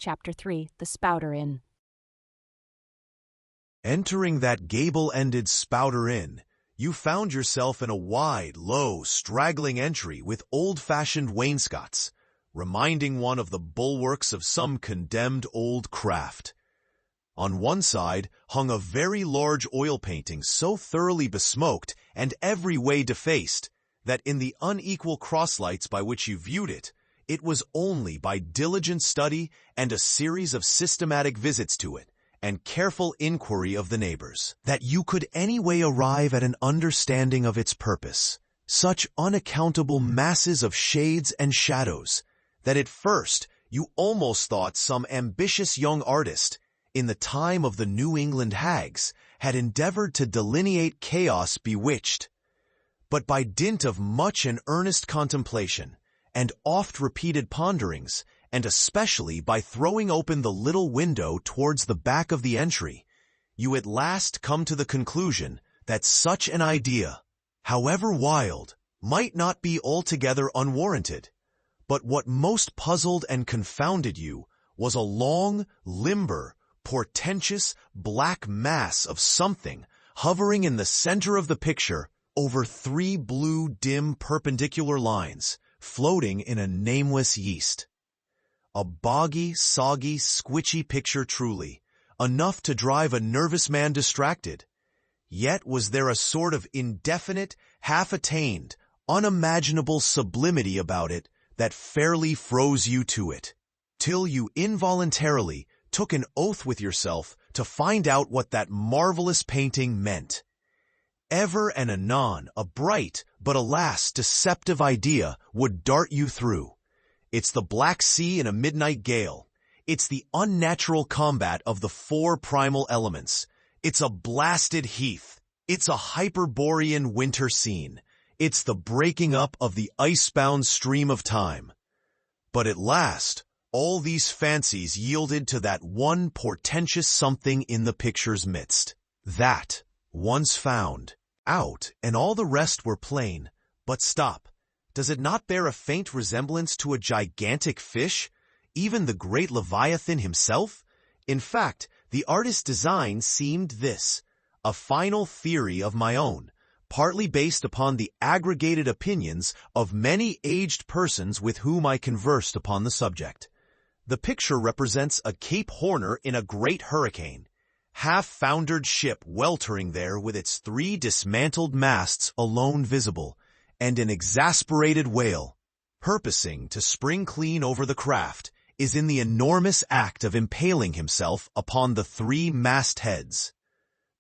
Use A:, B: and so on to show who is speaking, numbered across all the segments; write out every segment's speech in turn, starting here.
A: Chapter 3, The Spouter-Inn.
B: Entering that gable-ended Spouter-Inn, you found yourself in a wide, low, straggling entry with old-fashioned wainscots, reminding one of the bulwarks of some condemned old craft. On one side hung a very large oil painting so thoroughly besmoked and every way defaced that in the unequal crosslights by which you viewed it, it was only by diligent study and a series of systematic visits to it and careful inquiry of the neighbors that you could anyway arrive at an understanding of its purpose. Such unaccountable masses of shades and shadows that at first you almost thought some ambitious young artist in the time of the New England hags had endeavored to delineate chaos bewitched. But by dint of much and earnest contemplation, and oft-repeated ponderings, and especially by throwing open the little window towards the back of the entry, you at last come to the conclusion that such an idea, however wild, might not be altogether unwarranted. But what most puzzled and confounded you was a long, limber, portentous, black mass of something hovering in the center of the picture over three blue, dim, perpendicular lines, floating in a nameless yeast. A boggy, soggy, squitchy picture truly, enough to drive a nervous man distracted. Yet was there a sort of indefinite, half-attained, unimaginable sublimity about it that fairly froze you to it, till you involuntarily took an oath with yourself to find out what that marvelous painting meant. Ever and anon a bright, but alas, deceptive idea would dart you through. It's the Black Sea in a midnight gale. It's the unnatural combat of the four primal elements. It's a blasted heath. It's a Hyperborean winter scene. It's the breaking up of the ice-bound stream of time. But at last, all these fancies yielded to that one portentous something in the picture's midst. That, once found, out, and all the rest were plain. But stop. Does it not bear a faint resemblance to a gigantic fish, even the great Leviathan himself? In fact, the artist's design seemed this, a final theory of my own, partly based upon the aggregated opinions of many aged persons with whom I conversed upon the subject. The picture represents a Cape Horner in a great hurricane, half-foundered ship weltering there with its three dismantled masts alone visible, and an exasperated whale, purposing to spring clean over the craft, is in the enormous act of impaling himself upon the three mastheads.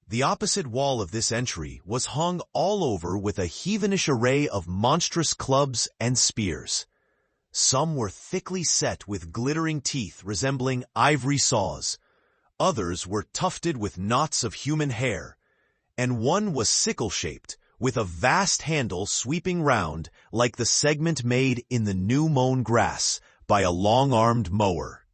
B: The opposite wall of this entry was hung all over with a heathenish array of monstrous clubs and spears. Some were thickly set with glittering teeth resembling ivory saws, others were tufted with knots of human hair, and one was sickle-shaped, with a vast handle sweeping round like the segment made in the new-mown grass by a long-armed mower.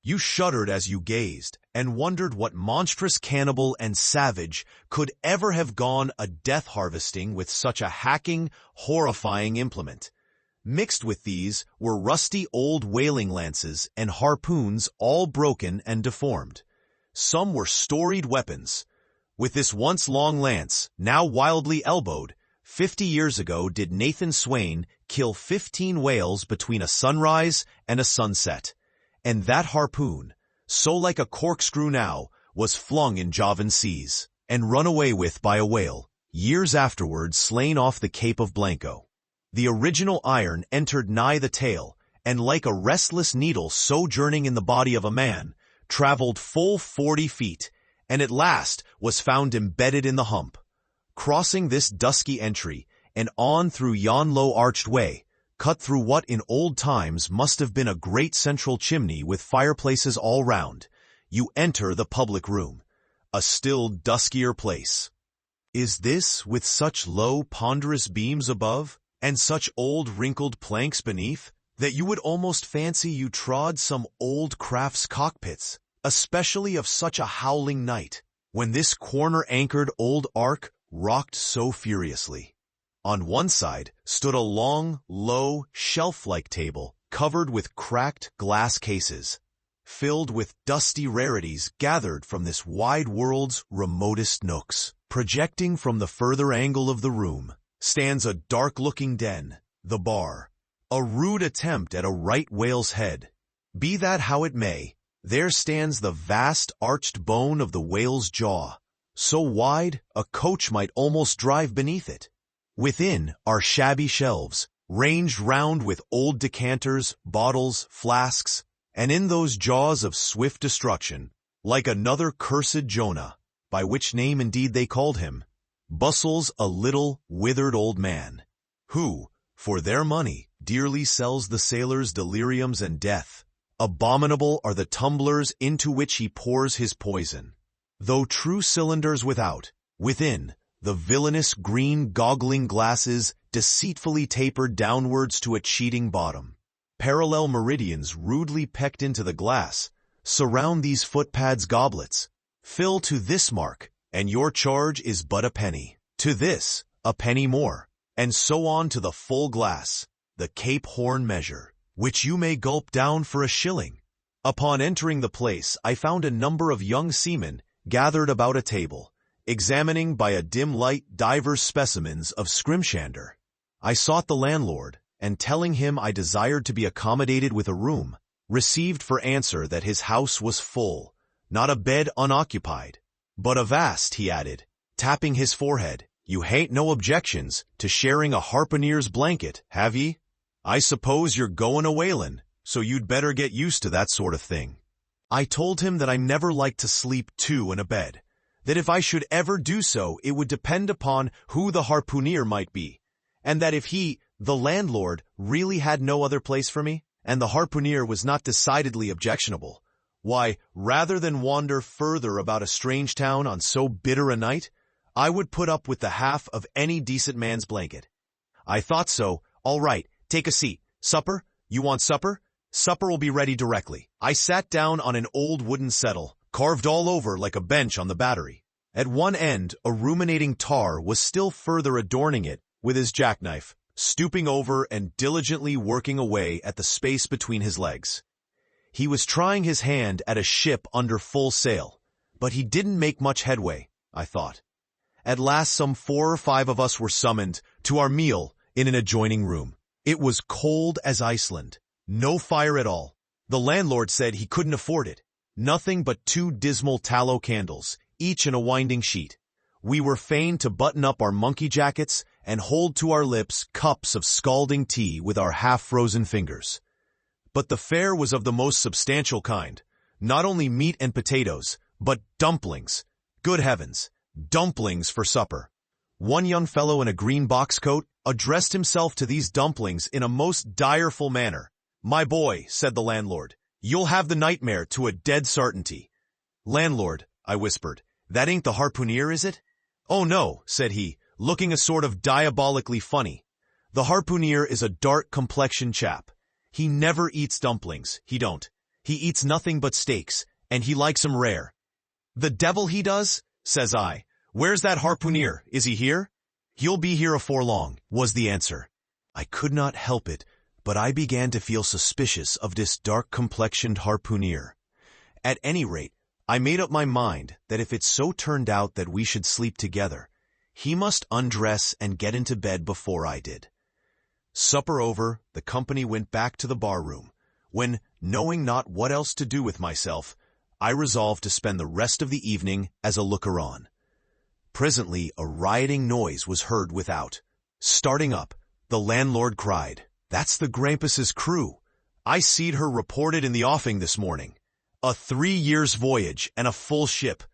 B: You shuddered as you gazed, and wondered what monstrous cannibal and savage could ever have gone a death-harvesting with such a hacking, horrifying implement. Mixed with these were rusty old whaling lances and harpoons all broken and deformed. Some were storied weapons. With this once long lance, now wildly elbowed, 50 years ago did Nathan Swain kill 15 whales between a sunrise and a sunset. And that harpoon, so like a corkscrew now, was flung in Javan seas, and run away with by a whale, years afterwards slain off the Cape of Blanco. The original iron entered nigh the tail, and like a restless needle sojourning in the body of a man, traveled full 40 feet, and at last was found embedded in the hump. Crossing this dusky entry, and on through yon low arched way, cut through what in old times must have been a great central chimney with fireplaces all round, you enter the public room, a still duskier place. Is this with such low ponderous beams above, and such old wrinkled planks beneath, that you would almost fancy you trod some old craft's cockpits, especially of such a howling night, when this corner-anchored old ark rocked so furiously. On one side stood a long, low, shelf-like table covered with cracked glass cases. filled with dusty rarities gathered from this wide world's remotest nooks. Projecting from the further angle of the room stands a dark-looking den, the bar, a rude attempt at a right whale's head. Be that how it may, there stands the vast arched bone of the whale's jaw, so wide a coach might almost drive beneath it. Within are shabby shelves, ranged round with old decanters, bottles, flasks, and in those jaws of swift destruction, like another cursed Jonah, by which name indeed they called him, bustles a little, withered old man, who, for their money, dearly sells the sailors deliriums and death. Abominable are the tumblers into which he pours his poison. Though true cylinders without, within, the villainous green goggling glasses deceitfully tapered downwards to a cheating bottom. Parallel meridians rudely pecked into the glass surround these footpads goblets. Fill to this mark, and your charge is but a penny. To this, a penny more, and so on to the full glass, the Cape Horn measure, which you may gulp down for a shilling. Upon entering the place, I found a number of young seamen gathered about a table, examining by a dim light divers specimens of scrimshander. I sought the landlord, and telling him I desired to be accommodated with a room, received for answer that his house was full, not a bed unoccupied. But avast, he added, tapping his forehead, you hain't no objections to sharing a harpooner's blanket, have ye? I suppose you're goin' a whalin', so you'd better get used to that sort of thing. I told him that I never liked to sleep two in a bed, that if I should ever do so it would depend upon who the harpooner might be, and that if he, the landlord, really had no other place for me, and the harpooner was not decidedly objectionable, why, rather than wander further about a strange town on so bitter a night, I would put up with the half of any decent man's blanket. I thought so. All right, take a seat. Supper? You want supper? Supper will be ready directly. I sat down on an old wooden settle, carved all over like a bench on the battery. At one end, a ruminating tar was still further adorning it with his jackknife, stooping over and diligently working away at the space between his legs. He was trying his hand at a ship under full sail, but he didn't make much headway, I thought. At last some 4 or 5 of us were summoned to our meal in an adjoining room. It was cold as Iceland, no fire at all. The landlord said he couldn't afford it. Nothing but 2 dismal tallow candles, each in a winding sheet. We were fain to button up our monkey jackets and hold to our lips cups of scalding tea with our half-frozen fingers. But the fare was of the most substantial kind, not only meat and potatoes, but dumplings. Good heavens, dumplings for supper. One young fellow in a green box coat addressed himself to these dumplings in a most direful manner. My boy, said the landlord, you'll have the nightmare to a dead certainty. Landlord, I whispered, that ain't the harpooner, is it? Oh no, said he, looking a sort of diabolically funny. The harpooner is a dark-complexioned chap. He never eats dumplings, he don't. He eats nothing but steaks, and he likes 'em rare. The devil he does, says I. Where's that harpooner? Is he here? He'll be here afore long, was the answer. I could not help it, but I began to feel suspicious of this dark-complexioned harpooner. At any rate, I made up my mind that if it so turned out that we should sleep together, he must undress and get into bed before I did. Supper over, the company went back to the bar-room, when, knowing not what else to do with myself, I resolved to spend the rest of the evening as a looker-on. Presently a rioting noise was heard without. Starting up, the landlord cried, That's the Grampus's crew. I seed her reported in the offing this morning. A 3 years' voyage and a full ship.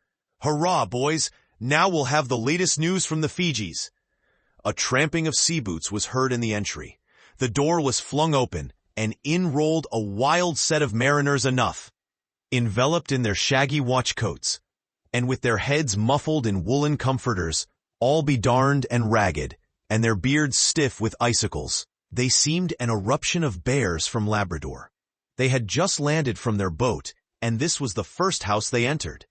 B: Hurrah, boys! Now we'll have the latest news from the Fijis. A tramping of sea boots was heard in the entry. The door was flung open, and in rolled a wild set of mariners enough, enveloped in their shaggy watch coats, and with their heads muffled in woolen comforters, all bedarned and ragged, and their beards stiff with icicles. They seemed an eruption of bears from Labrador. They had just landed from their boat, and this was the first house they entered.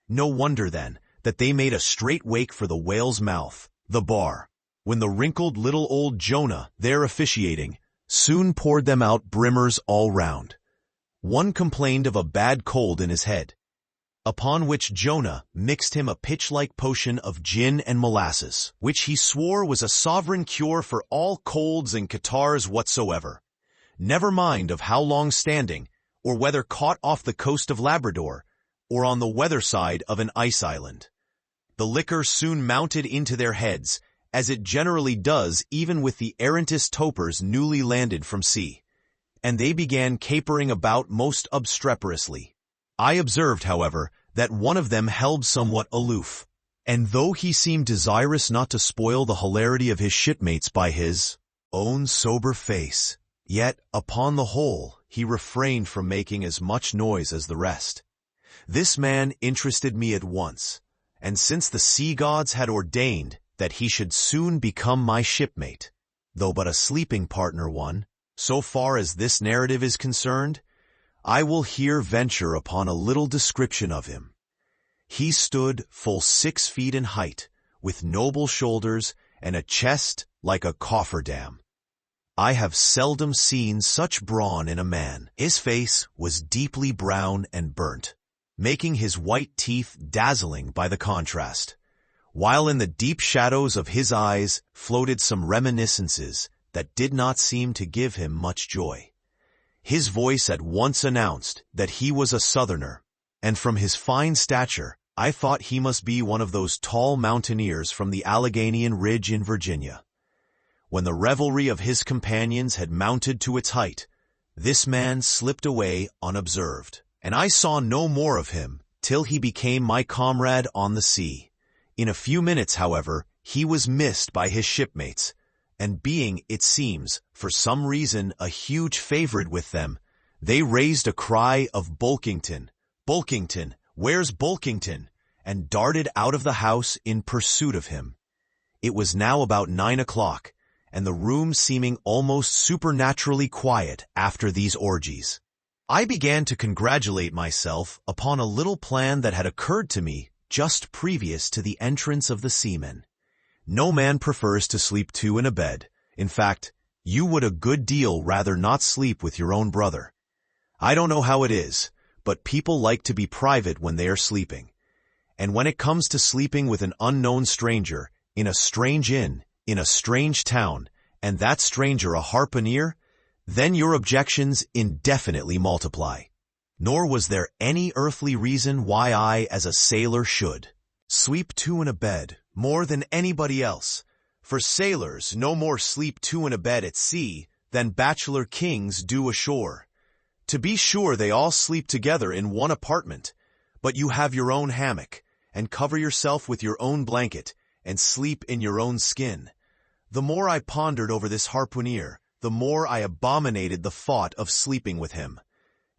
B: No wonder, then, that they made a straight wake for the whale's mouth, the bar, when the wrinkled little old Jonah, there officiating, soon poured them out brimmers all round. One complained of a bad cold in his head, upon which Jonah mixed him a pitch-like potion of gin and molasses, which he swore was a sovereign cure for all colds and catarrhs whatsoever, never mind of how long-standing, or whether caught off the coast of Labrador, or on the weather side of an ice island. The liquor soon mounted into their heads, as it generally does even with the errantest topers newly landed from sea, and they began capering about most obstreperously. I observed, however, that one of them held somewhat aloof, and though he seemed desirous not to spoil the hilarity of his shipmates by his own sober face, yet, upon the whole, he refrained from making as much noise as the rest. This man interested me at once, and since the sea gods had ordained that he should soon become my shipmate, though but a sleeping partner one, so far as this narrative is concerned, I will here venture upon a little description of him. He stood full 6 feet in height, with noble shoulders and a chest like a cofferdam. I have seldom seen such brawn in a man. His face was deeply brown and burnt, making his white teeth dazzling by the contrast, while in the deep shadows of his eyes floated some reminiscences that did not seem to give him much joy. His voice at once announced that he was a Southerner, and from his fine stature, I thought he must be one of those tall mountaineers from the Alleghanian Ridge in Virginia. When the revelry of his companions had mounted to its height, this man slipped away unobserved, and I saw no more of him till he became my comrade on the sea. In a few minutes, however, he was missed by his shipmates, and being, it seems, for some reason a huge favorite with them, they raised a cry of "Bulkington! Bulkington! Where's Bulkington?" and darted out of the house in pursuit of him. It was now about 9 o'clock, and the room seeming almost supernaturally quiet after these orgies. I began to congratulate myself upon a little plan that had occurred to me just previous to the entrance of the seamen. No man prefers to sleep two in a bed. In fact, you would a good deal rather not sleep with your own brother. I don't know how it is, but people like to be private when they are sleeping. And when it comes to sleeping with an unknown stranger, in a strange inn, in a strange town, and that stranger a harpooner, then your objections indefinitely multiply. Nor was there any earthly reason why I, as a sailor, should sleep two in a bed more than anybody else, for sailors no more sleep two in a bed at sea than bachelor kings do ashore. To be sure, they all sleep together in one apartment, but you have your own hammock, and cover yourself with your own blanket, and sleep in your own skin. The more I pondered over this harpooner, the more I abominated the thought of sleeping with him.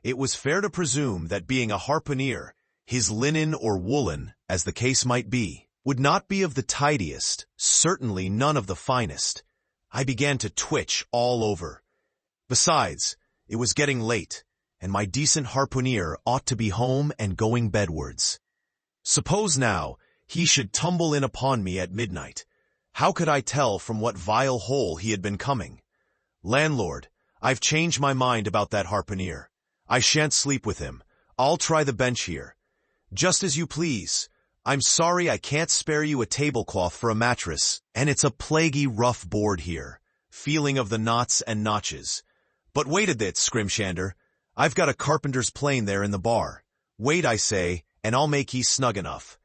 B: It was fair to presume that being a harpooner, his linen or woolen, as the case might be, would not be of the tidiest, certainly none of the finest. I began to twitch all over. Besides, it was getting late, and my decent harpooner ought to be home and going bedwards. Suppose now he should tumble in upon me at midnight. How could I tell from what vile hole he had been coming? Landlord, I've changed my mind about that harpooner. I shan't sleep with him. I'll try the bench here. Just as you please. I'm sorry I can't spare you a tablecloth for a mattress, and it's a plaguey rough board here, feeling of the knots and notches. But wait a bit, Scrimshander. I've got a carpenter's plane there in the bar. Wait, I say, and I'll make ye snug enough.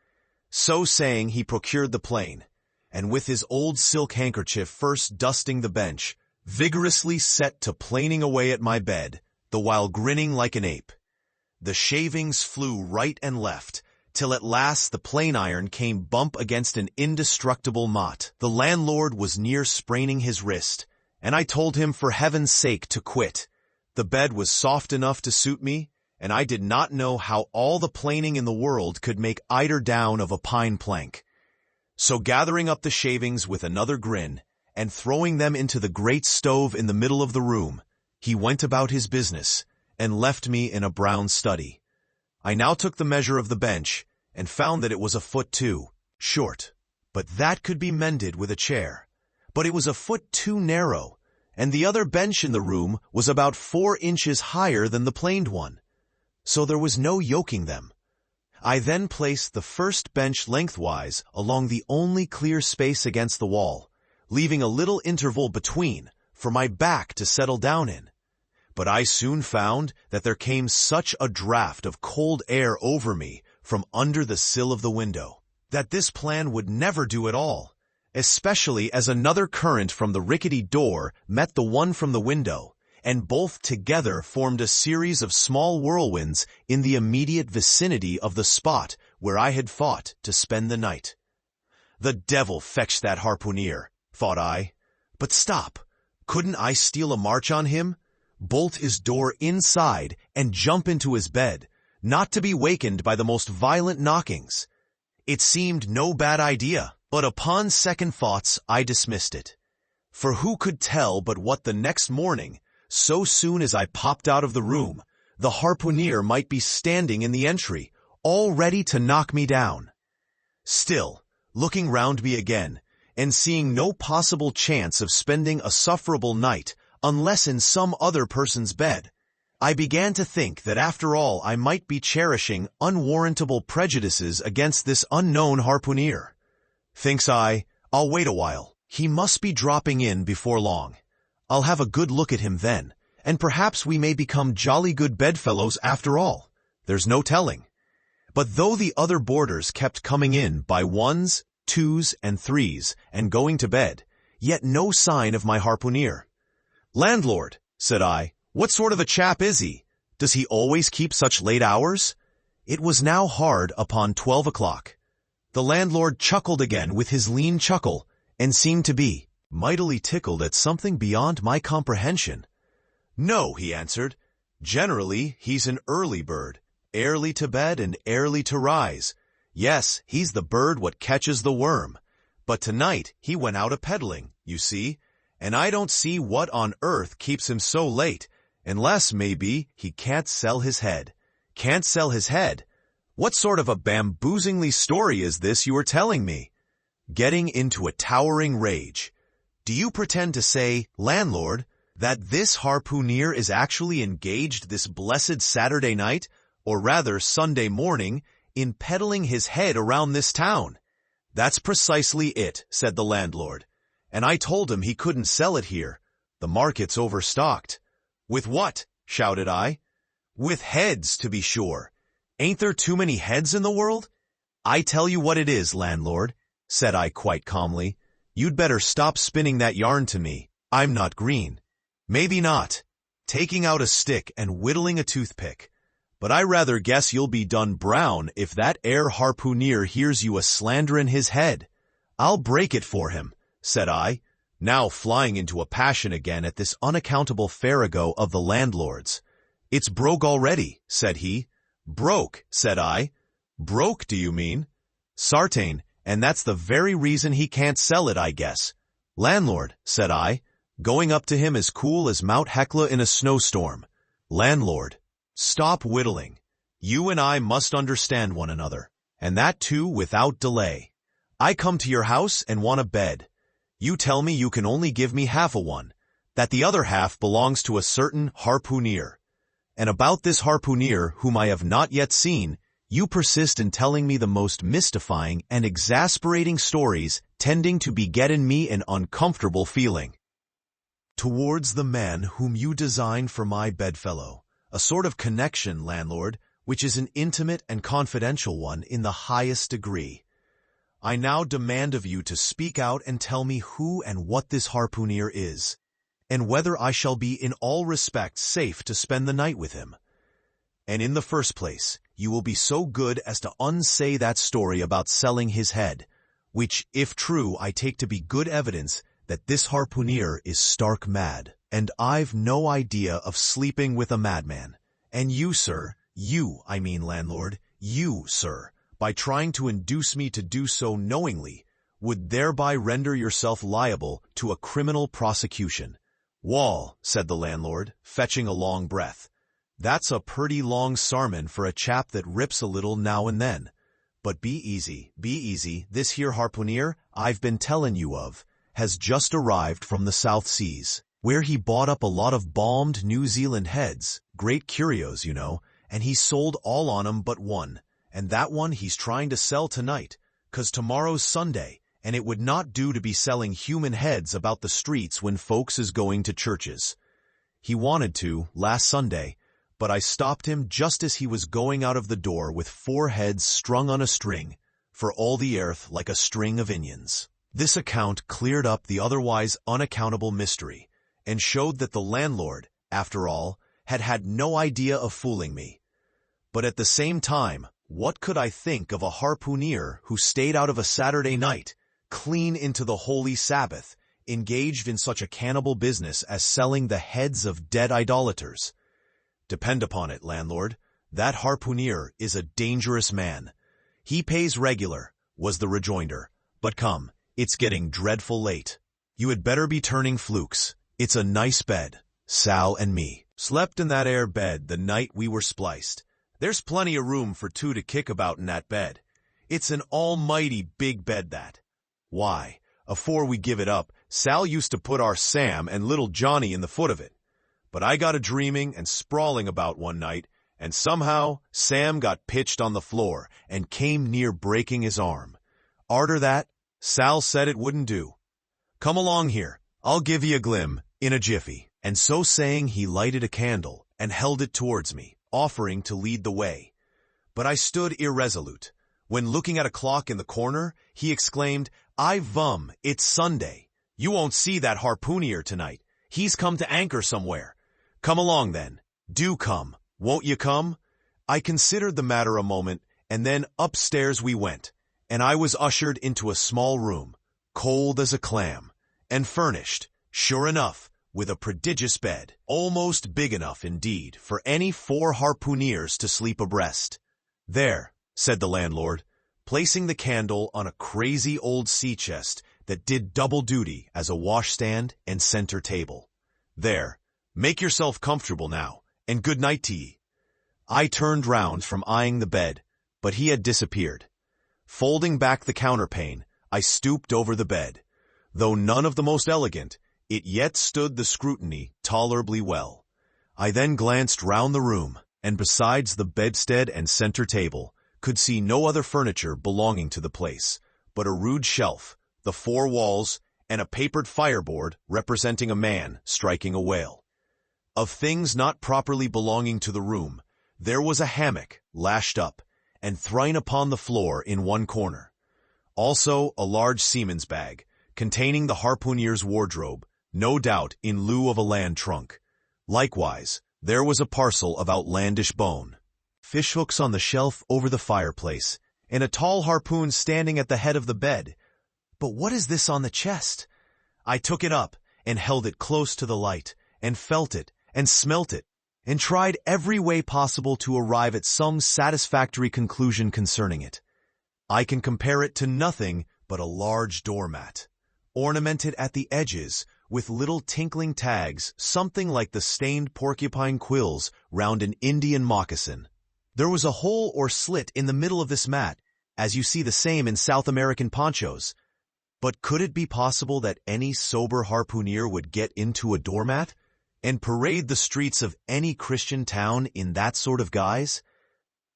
B: So saying, he procured the plane, and with his old silk handkerchief first dusting the bench, vigorously set to planing away at my bed, the while grinning like an ape. The shavings flew right and left, till at last the plane iron came bump against an indestructible knot. The landlord was near spraining his wrist, and I told him for heaven's sake to quit. The bed was soft enough to suit me, and I did not know how all the planing in the world could make eider down of a pine plank. So gathering up the shavings with another grin, and throwing them into the great stove in the middle of the room, he went about his business, and left me in a brown study. I now took the measure of the bench, and found that it was 1 foot 2, short, but that could be mended with a chair. But it was 1 foot 2 narrow, and the other bench in the room was about 4 inches higher than the planed one, so there was no yoking them. I then placed the first bench lengthwise along the only clear space against the wall, leaving a little interval between for my back to settle down in. But I soon found that there came such a draught of cold air over me from under the sill of the window that this plan would never do at all, especially as another current from the rickety door met the one from the window, and both together formed a series of small whirlwinds in the immediate vicinity of the spot where I had fought to spend the night. The devil fetch that harpooneer, thought I. But stop, couldn't I steal a march on him, bolt his door inside, and jump into his bed, not to be wakened by the most violent knockings? It seemed no bad idea, but upon second thoughts I dismissed it. For who could tell but what the next morning, so soon as I popped out of the room, the harpooneer might be standing in the entry, all ready to knock me down. Still, looking round me again, and seeing no possible chance of spending a sufferable night unless in some other person's bed, I began to think that after all I might be cherishing unwarrantable prejudices against this unknown harpooneer. Thinks I, I'll wait a while. He must be dropping in before long. I'll have a good look at him then, and perhaps we may become jolly good bedfellows after all. There's no telling. But though the other boarders kept coming in by 1s, 2s, and 3s, and going to bed, yet no sign of my harpooneer. "Landlord," said I, "what sort of a chap is he? Does he always keep such late hours?" It was now hard upon 12 o'clock. The landlord chuckled again with his lean chuckle, and seemed to be mightily tickled at something beyond my comprehension. "No," he answered. "Generally, he's an early bird, early to bed and early to rise. Yes, he's the bird what catches the worm. But tonight he went out a-peddling, you see, and I don't see what on earth keeps him so late, unless, maybe, he can't sell his head." "Can't sell his head? What sort of a bamboozingly story is this you are telling me?" Getting into a towering rage. "Do you pretend to say, landlord, that this harpooneer is actually engaged this blessed Saturday night, or rather Sunday morning, in peddling his head around this town?" "That's precisely it," said the landlord. "And I told him he couldn't sell it here. The market's overstocked." "With what?" shouted I. "With heads, to be sure. Ain't there too many heads in the world?" "I tell you what it is, landlord," said I quite calmly. "You'd better stop spinning that yarn to me. I'm not green." "Maybe not," taking out a stick and whittling a toothpick. "But I rather guess you'll be done brown if that air harpooneer hears you a-slanderin' his head. I'll break it for him," said I, now flying into a passion again at this unaccountable farrago of the landlord's. "It's broke already," said he. "Broke," said I. "Broke, do you mean?" "Sartain, and that's the very reason he can't sell it, I guess." "Landlord," said I, going up to him as cool as Mount Hecla in a snowstorm. "Landlord, stop whittling. You and I must understand one another, and that too without delay. I come to your house and want a bed. You tell me you can only give me half a one, that the other half belongs to a certain harpooneer. And about this harpooneer, whom I have not yet seen, you persist in telling me the most mystifying and exasperating stories, tending to beget in me an uncomfortable feeling towards the man whom you design for my bedfellow, a sort of connection, landlord, which is an intimate and confidential one in the highest degree. I now demand of you to speak out and tell me who and what this harpooneer is, and whether I shall be in all respects safe to spend the night with him. And in the first place, you will be so good as to unsay that story about selling his head, which, if true, I take to be good evidence that this harpooneer is stark mad, and I've no idea of sleeping with a madman. And you, sir, I mean landlord, you, sir, by trying to induce me to do so knowingly, would thereby render yourself liable to a criminal prosecution." "Wall," said the landlord, fetching a long breath, "that's a purty long sarmon for a chap that rips a little now and then. But be easy, this here harpooneer I've been tellin' you of has just arrived from the South Seas. where he bought up a lot of balmed New Zealand heads, great curios, you know, and he sold all on 'em but one, and that one he's trying to sell tonight, 'cause tomorrow's Sunday, and it would not do to be selling human heads about the streets when folks is going to churches. He wanted to, last Sunday, but I stopped him just as he was going out of the door with 4 heads strung on a string, for all the earth like a string of onions. This account cleared up the otherwise unaccountable mystery, and showed that the landlord, after all, had had no idea of fooling me. But at the same time, what could I think of a harpooner who stayed out of a Saturday night, clean into the holy Sabbath, engaged in such a cannibal business as selling the heads of dead idolaters? Depend upon it, landlord, that harpooner is a dangerous man. He pays regular, was the rejoinder. But come, it's getting dreadful late. You had better be turning flukes. It's a nice bed. Sal and me slept in that air bed the night we were spliced. There's plenty of room for 2 to kick about in that bed. It's an almighty big bed that. Why, afore we give it up, Sal used to put our Sam and little Johnny in the foot of it. But I got a dreaming and sprawling about one night, and somehow Sam got pitched on the floor and came near breaking his arm. Arter that, Sal said it wouldn't do. Come along here, I'll give ye a glim, in a jiffy. And so saying, he lighted a candle and held it towards me, offering to lead the way. But I stood irresolute. When looking at a clock in the corner, he exclaimed, it's Sunday. You won't see that harpooner tonight. He's come to anchor somewhere. Come along then. Do come. Won't you come? I considered the matter a moment, and then upstairs we went, and I was ushered into a small room, cold as a clam, and furnished, sure enough, with a prodigious bed, almost big enough, indeed, for any 4 harpooneers to sleep abreast. There, said the landlord, placing the candle on a crazy old sea chest that did double duty as a washstand and center table. There, make yourself comfortable now, and good night to ye. I turned round from eyeing the bed, but he had disappeared. Folding back the counterpane, I stooped over the bed. Though none of the most elegant, it yet stood the scrutiny tolerably well. I then glanced round the room, and besides the bedstead and center table, could see no other furniture belonging to the place, but a rude shelf, the 4 walls, and a papered fireboard representing a man striking a whale. Of things not properly belonging to the room, there was a hammock lashed up, and thrown upon the floor in one corner. Also a large seaman's bag, containing the harpooner's wardrobe, no doubt in lieu of a land trunk. Likewise, there was a parcel of outlandish bone, fishhooks on the shelf over the fireplace, and a tall harpoon standing at the head of the bed. But what is this on the chest? I took it up, and held it close to the light, and felt it, and smelt it, and tried every way possible to arrive at some satisfactory conclusion concerning it. I can compare it to nothing but a large doormat, ornamented at the edges with little tinkling tags, something like the stained porcupine quills round an Indian moccasin. There was a hole or slit in the middle of this mat, as you see the same in South American ponchos. But could it be possible that any sober harpooner would get into a doormat and parade the streets of any Christian town in that sort of guise?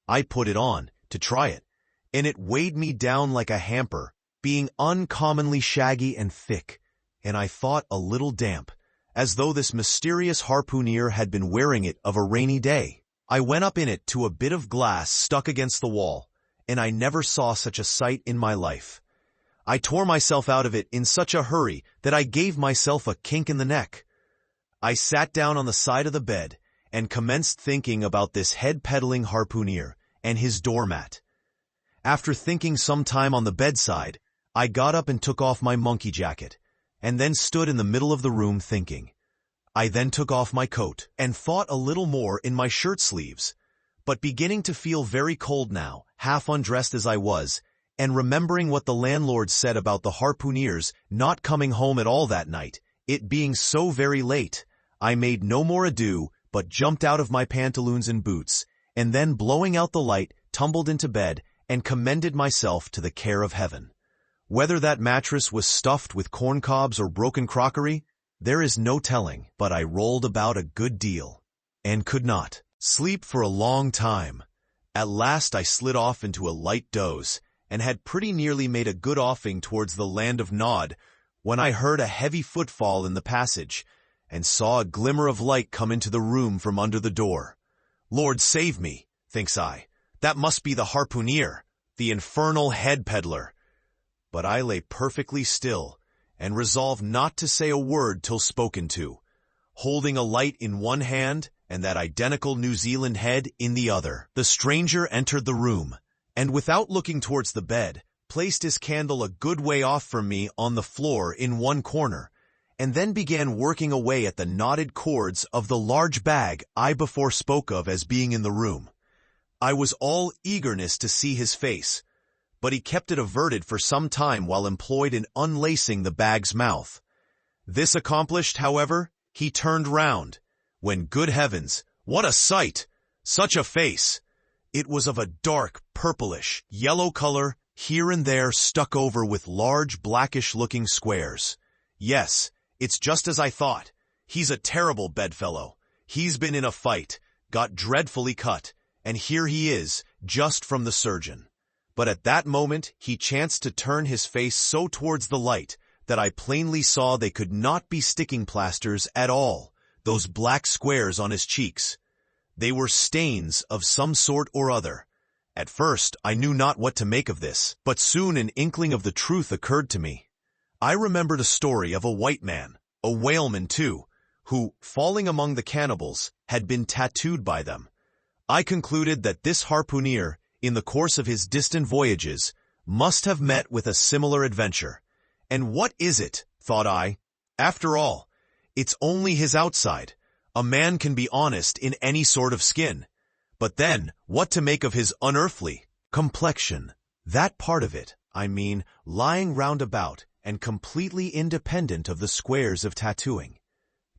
B: I put it on to try it, and it weighed me down like a hamper, being uncommonly shaggy and thick, and I thought a little damp, as though this mysterious harpooner had been wearing it of a rainy day. I went up in it to a bit of glass stuck against the wall, and I never saw such a sight in my life. I tore myself out of it in such a hurry that I gave myself a kink in the neck. I sat down on the side of the bed and commenced thinking about this head-peddling harpooner and his doormat. After thinking some time on the bedside, I got up and took off my monkey jacket, and then stood in the middle of the room thinking. I then took off my coat and thought a little more in my shirt sleeves, but beginning to feel very cold now, half undressed as I was, and remembering what the landlord said about the harpooneers not coming home at all that night, it being so very late, I made no more ado, but jumped out of my pantaloons and boots, and then blowing out the light, tumbled into bed, and commended myself to the care of heaven. Whether that mattress was stuffed with corncobs or broken crockery, There is no telling, but I rolled about a good deal, and could not sleep for a long time. At last I slid off into a light doze, and had pretty nearly made a good offing towards the land of Nod, when I heard a heavy footfall in the passage, and saw a glimmer of light come into the room from under the door. Lord save me, thinks I, that must be the harpooneer, the infernal head peddler. But I lay perfectly still, and resolved not to say a word till spoken to, holding a light in one hand and that identical New Zealand head in the other. The stranger entered the room, and without looking towards the bed, placed his candle a good way off from me on the floor in one corner, and then began working away at the knotted cords of the large bag I before spoke of as being in the room. I was all eagerness to see his face, but he kept it averted for some time while employed in unlacing the bag's mouth. This accomplished, however, he turned round, when, good heavens, what a sight! Such a face! It was of a dark, purplish, yellow color, here and there stuck over with large, blackish-looking squares. Yes, it's just as I thought. He's a terrible bedfellow. He's been in a fight, got dreadfully cut, and here he is, just from the surgeon. But at that moment he chanced to turn his face so towards the light that I plainly saw they could not be sticking plasters at all, those black squares on his cheeks. They were stains of some sort or other. At first I knew not what to make of this, but soon an inkling of the truth occurred to me. I remembered a story of a white man, a whaleman too, who, falling among the cannibals, had been tattooed by them. I concluded that this harpooneer, in the course of his distant voyages, must have met with a similar adventure. And what is it, thought I? After all, it's only his outside. A man can be honest in any sort of skin. But then, what to make of his unearthly complexion? That part of it, I mean, lying round about and completely independent of the squares of tattooing.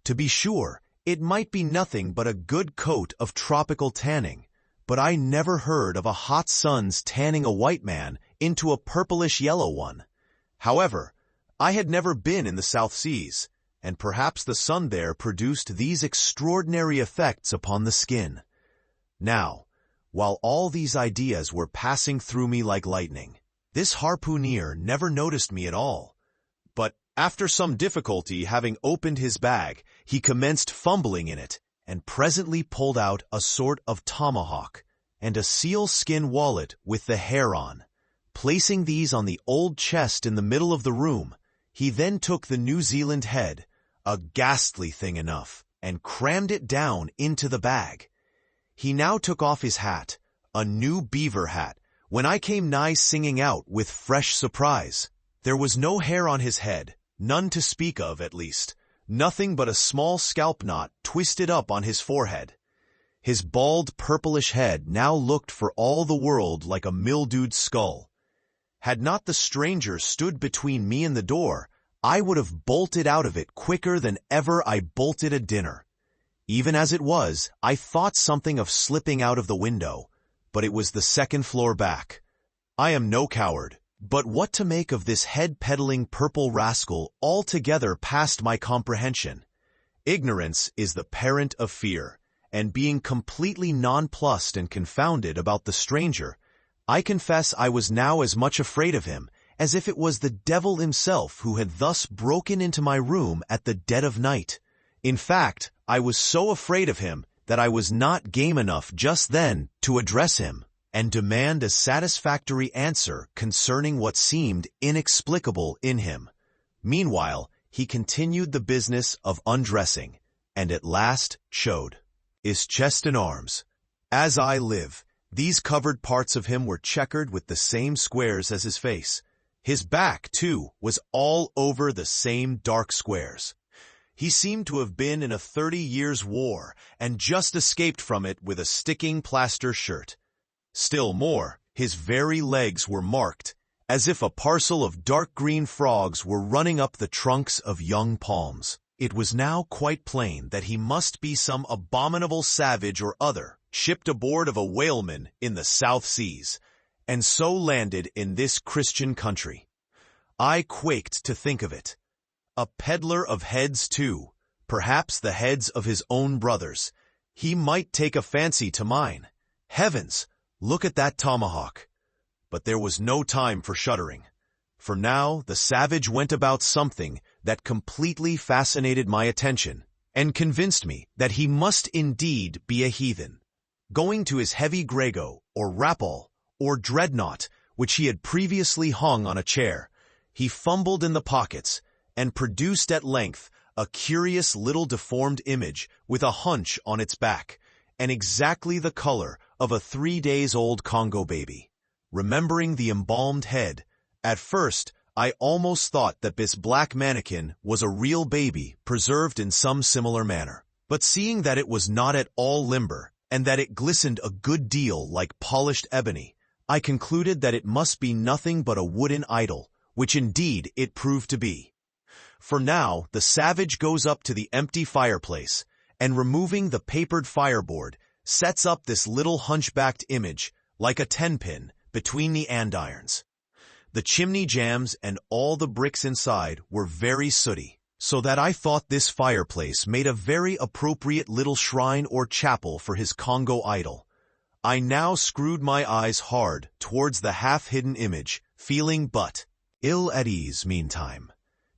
B: To be sure, it might be nothing but a good coat of tropical tanning, but I never heard of a hot sun's tanning a white man into a purplish yellow one. However, I had never been in the South Seas, and perhaps the sun there produced these extraordinary effects upon the skin. Now, while all these ideas were passing through me like lightning, this harpooneer never noticed me at all. But after some difficulty, having opened his bag, he commenced fumbling in it, and presently pulled out a sort of tomahawk and a seal-skin wallet with the hair on. Placing these on the old chest in the middle of the room, he then took the New Zealand head, a ghastly thing enough, and crammed it down into the bag. He now took off his hat, a new beaver hat, when I came nigh singing out with fresh surprise. There was no hair on his head, none to speak of at least, nothing but a small scalp knot twisted up on his forehead. His bald purplish head now looked for all the world like a mildewed skull. Had not the stranger stood between me and the door, I would have bolted out of it quicker than ever I bolted a dinner. Even as it was, I thought something of slipping out of the window, but it was the second floor back. I am no coward, but what to make of this head-peddling purple rascal altogether past my comprehension. Ignorance is the parent of fear, and being completely nonplussed and confounded about the stranger, I confess I was now as much afraid of him as if it was the devil himself who had thus broken into my room at the dead of night. In fact, I was so afraid of him that I was not game enough just then to address him and demand a satisfactory answer concerning what seemed inexplicable in him. Meanwhile, he continued the business of undressing, and at last showed his chest and arms. As I live, these covered parts of him were checkered with the same squares as his face. His back, too, was all over the same dark squares. He seemed to have been in a 30 years' war, and just escaped from it with a sticking plaster shirt. Still more, his very legs were marked, as if a parcel of dark green frogs were running up the trunks of young palms. It was now quite plain that he must be some abominable savage or other, shipped aboard of a whaleman in the South Seas, and so landed in this Christian country. I quaked to think of it. A peddler of heads too, perhaps the heads of his own brothers. He might take a fancy to mine. Heavens, look at that tomahawk. But there was no time for shuddering. For now the savage went about something that completely fascinated my attention and convinced me that he must indeed be a heathen. Going to his heavy grego, or rapal, or dreadnought, which he had previously hung on a chair, he fumbled in the pockets and produced at length a curious little deformed image with a hunch on its back, and exactly the color of a 3-days-old Congo baby. Remembering the embalmed head, at first I almost thought that this black mannequin was a real baby preserved in some similar manner. But seeing that it was not at all limber, and that it glistened a good deal like polished ebony, I concluded that it must be nothing but a wooden idol, which indeed it proved to be. For now the savage goes up to the empty fireplace, and removing the papered fireboard, sets up this little hunchbacked image, like a 10-pin, between the andirons. The chimney jambs and all the bricks inside were very sooty, so that I thought this fireplace made a very appropriate little shrine or chapel for his Congo idol. I now screwed my eyes hard towards the half-hidden image, feeling but ill at ease meantime,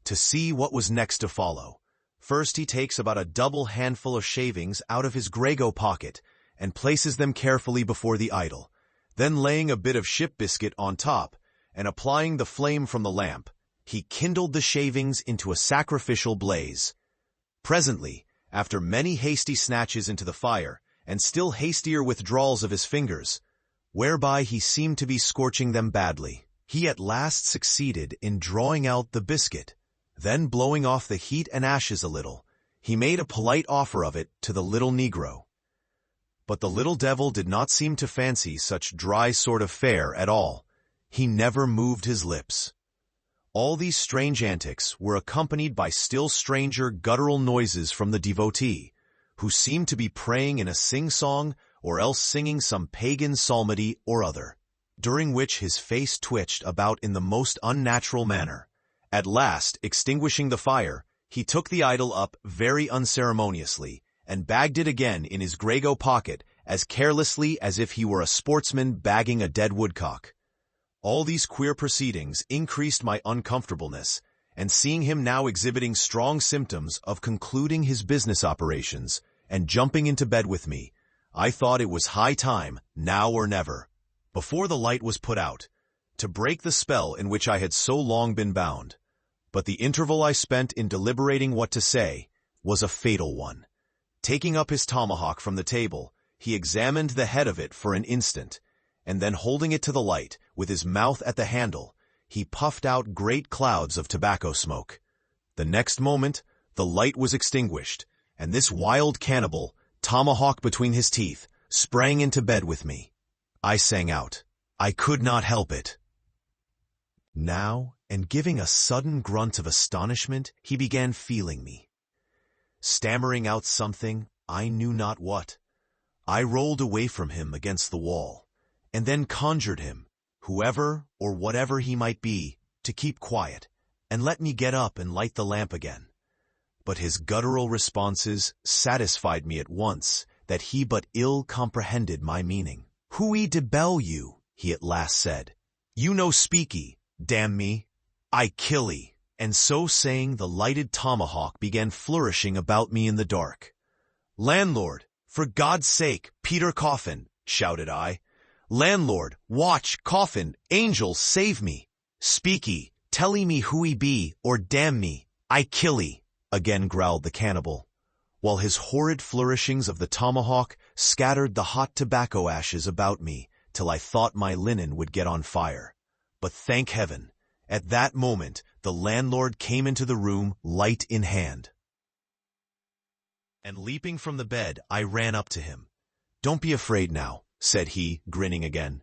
B: to see what was next to follow. First he takes about a double handful of shavings out of his grego pocket and places them carefully before the idol, then laying a bit of ship biscuit on top and applying the flame from the lamp, he kindled the shavings into a sacrificial blaze. Presently, after many hasty snatches into the fire, and still hastier withdrawals of his fingers, whereby he seemed to be scorching them badly, he at last succeeded in drawing out the biscuit. Then blowing off the heat and ashes a little, he made a polite offer of it to the little Negro. But the little devil did not seem to fancy such dry sort of fare at all. He never moved his lips. All these strange antics were accompanied by still stranger guttural noises from the devotee, who seemed to be praying in a sing-song or else singing some pagan psalmody or other, during which his face twitched about in the most unnatural manner. At last, extinguishing the fire, he took the idol up very unceremoniously and bagged it again in his grego pocket as carelessly as if he were a sportsman bagging a dead woodcock. All these queer proceedings increased my uncomfortableness, and seeing him now exhibiting strong symptoms of concluding his business operations and jumping into bed with me, I thought it was high time, now or never, before the light was put out, to break the spell in which I had so long been bound. But the interval I spent in deliberating what to say was a fatal one. Taking up his tomahawk from the table, he examined the head of it for an instant, and then holding it to the light, with his mouth at the handle, he puffed out great clouds of tobacco smoke. The next moment, the light was extinguished, and this wild cannibal, tomahawk between his teeth, sprang into bed with me. I sang out. I could not help it. Now, and giving a sudden grunt of astonishment, he began feeling me, stammering out something, I knew not what. I rolled away from him against the wall, and then conjured him, whoever or whatever he might be, to keep quiet, and let me get up and light the lamp again. But his guttural responses satisfied me at once that he but ill comprehended my meaning. Hui debel you, he at last said. You no speaky, damn me. I killee. And so saying, the lighted tomahawk began flourishing about me in the dark. Landlord, for God's sake, Peter Coffin, shouted I. Landlord, watch, coffin, angel, save me. Speaky, tellee me who he be, or damn me, I killee, again growled the cannibal, while his horrid flourishings of the tomahawk scattered the hot tobacco ashes about me till I thought my linen would get on fire. But thank heaven, at that moment the landlord came into the room, light in hand. And leaping from the bed, I ran up to him. Don't be afraid now, said he, grinning again.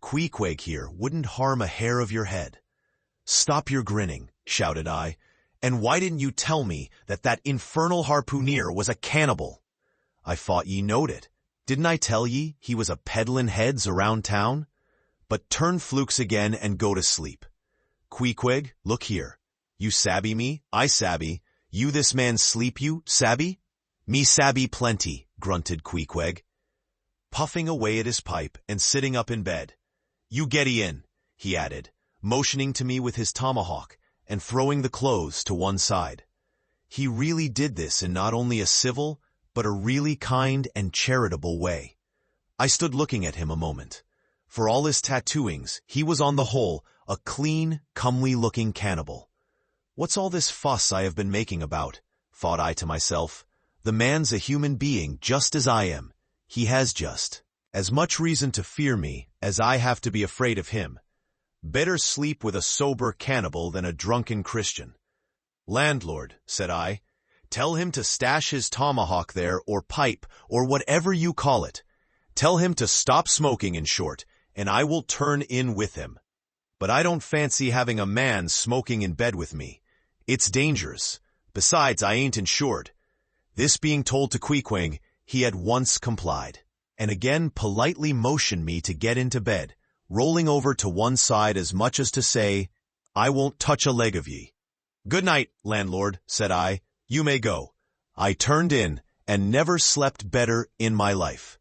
B: Queequeg here wouldn't harm a hair of your head. Stop your grinning, shouted I, and why didn't you tell me that that infernal harpooneer was a cannibal? I thought ye knowed it. Didn't I tell ye he was a peddlin' heads around town? But turn flukes again and go to sleep. Queequeg, look here. You sabby me? I sabby. You this man sleep you, sabby? Me sabby plenty, grunted Queequeg, puffing away at his pipe and sitting up in bed. You getty in, he added, motioning to me with his tomahawk and throwing the clothes to one side. He really did this in not only a civil, but a really kind and charitable way. I stood looking at him a moment. For all his tattooings, he was on the whole a clean, comely-looking cannibal. What's all this fuss I have been making about? Thought I to myself. The man's a human being just as I am. He has just as much reason to fear me as I have to be afraid of him. Better sleep with a sober cannibal than a drunken Christian. Landlord, said I, tell him to stash his tomahawk there or pipe or whatever you call it. Tell him to stop smoking, in short, and I will turn in with him. But I don't fancy having a man smoking in bed with me. It's dangerous. Besides, I ain't insured. This being told to Queequeg, he at once complied, and again politely motioned me to get into bed, rolling over to one side as much as to say, I won't touch a leg of ye. Good night, landlord, said I. You may go. I turned in, and never slept better in my life.